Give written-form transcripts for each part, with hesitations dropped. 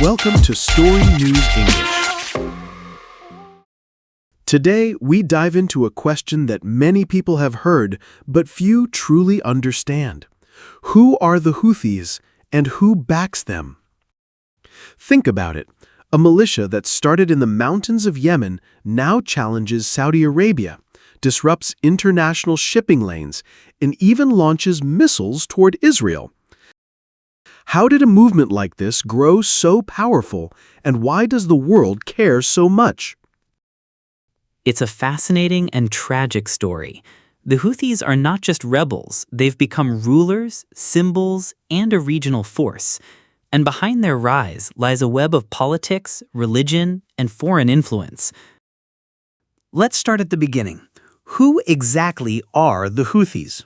Welcome to StoryNews English. Today, we dive into a question that many people have heard, but few truly understand. Who are the Houthis, and who backs them? Think about it. A militia that started in the mountains of Yemen now challenges Saudi Arabia, disrupts international shipping lanes, and even launches missiles toward Israel. How did a movement like this grow so powerful, and why does the world care so much? It's a fascinating and tragic story. The Houthis are not just rebels, they've become rulers, symbols, and a regional force. And behind their rise lies a web of politics, religion, and foreign influence. Let's start at the beginning. Who exactly are the Houthis?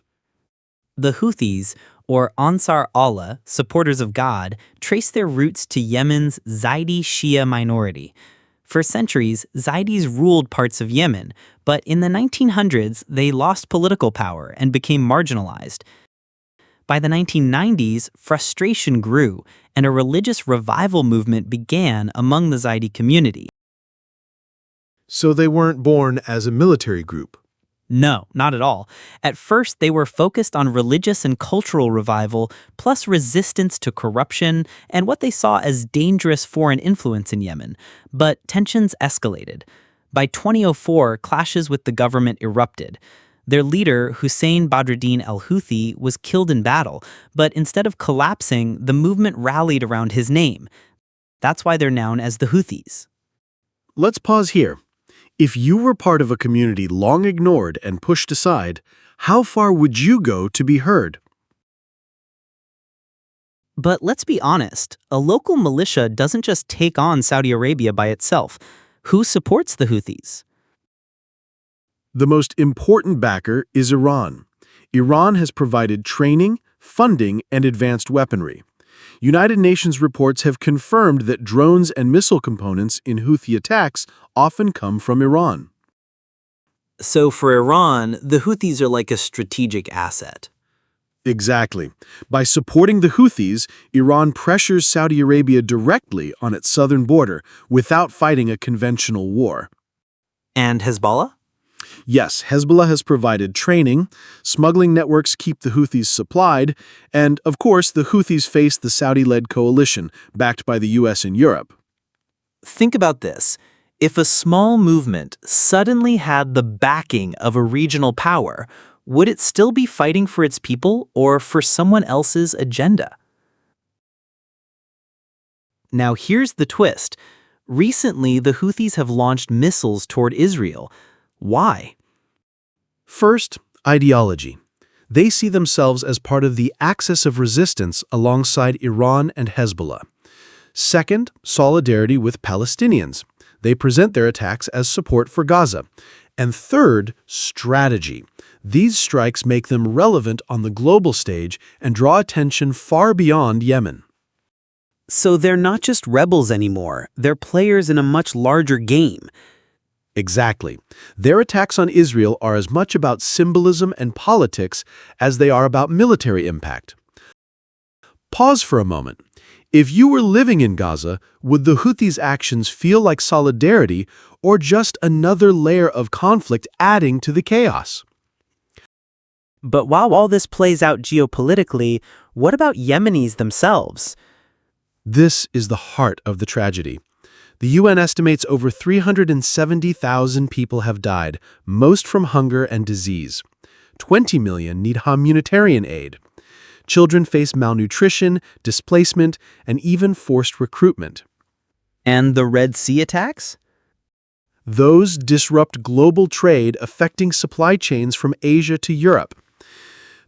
The Houthis, or Ansar Allah, supporters of God, trace their roots to Yemen's Zaidi Shia minority. For centuries, Zaidis ruled parts of Yemen, but in the 1900s, they lost political power and became marginalized. By the 1990s, frustration grew, and a religious revival movement began among the Zaidi community. So they weren't born as a military group. No, not at all. At first, they were focused on religious and cultural revival, plus resistance to corruption and what they saw as dangerous foreign influence in Yemen. But tensions escalated. By 2004, clashes with the government erupted. Their leader, Hussein Badruddin al-Houthi, was killed in battle, but instead of collapsing, the movement rallied around his name. That's why they're known as the Houthis. Let's pause here. If you were part of a community long ignored and pushed aside, how far would you go to be heard? But let's be honest, a local militia doesn't just take on Saudi Arabia by itself. Who supports the Houthis? The most important backer is Iran. Iran has provided training, funding, and advanced weaponry. United Nations reports have confirmed that drones and missile components in Houthi attacks often come from Iran. So for Iran, the Houthis are like a strategic asset. Exactly. By supporting the Houthis, Iran pressures Saudi Arabia directly on its southern border without fighting a conventional war. And Hezbollah? Yes, Hezbollah has provided training, smuggling networks keep the Houthis supplied, and, of course, the Houthis face the Saudi-led coalition, backed by the US and Europe. Think about this. If a small movement suddenly had the backing of a regional power, would it still be fighting for its people or for someone else's agenda? Now here's the twist. Recently, the Houthis have launched missiles toward Israel. Why? First, ideology. They see themselves as part of the axis of resistance alongside Iran and Hezbollah. Second, solidarity with Palestinians. They present their attacks as support for Gaza. And third, strategy. These strikes make them relevant on the global stage and draw attention far beyond Yemen. So they're not just rebels anymore, they're players in a much larger game. Exactly. Their attacks on Israel are as much about symbolism and politics as they are about military impact. Pause for a moment. If you were living in Gaza, would the Houthis' actions feel like solidarity or just another layer of conflict adding to the chaos? But while all this plays out geopolitically, what about Yemenis themselves? This is the heart of the tragedy. The UN estimates over 370,000 people have died, most from hunger and disease. 20 million need humanitarian aid. Children face malnutrition, displacement, and even forced recruitment. And the Red Sea attacks? Those disrupt global trade, affecting supply chains from Asia to Europe.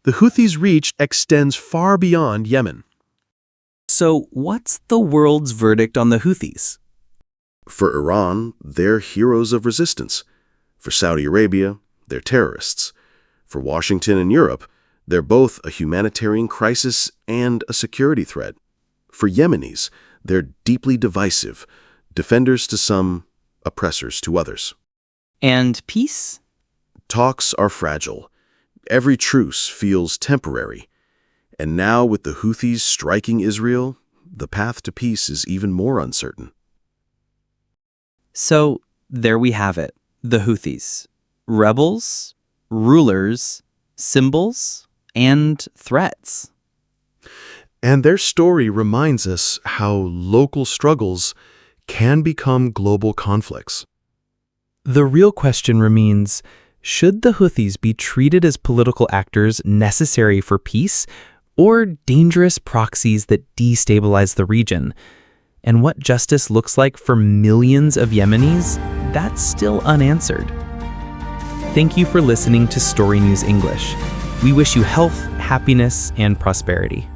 The Houthis' reach extends far beyond Yemen. So what's the world's verdict on the Houthis? For Iran, they're heroes of resistance. For Saudi Arabia, they're terrorists. For Washington and Europe, they're both a humanitarian crisis and a security threat. For Yemenis, they're deeply divisive, defenders to some, oppressors to others. And peace? Talks are fragile. Every truce feels temporary. And now with the Houthis striking Israel, the path to peace is even more uncertain. So, there we have it. The Houthis. Rebels, rulers, symbols, and threats. And their story reminds us how local struggles can become global conflicts. The real question remains, should the Houthis be treated as political actors necessary for peace, or dangerous proxies that destabilize the region? And what justice looks like for millions of Yemenis, that's still unanswered. Thank you for listening to StoryNews English. We wish you health, happiness, and prosperity.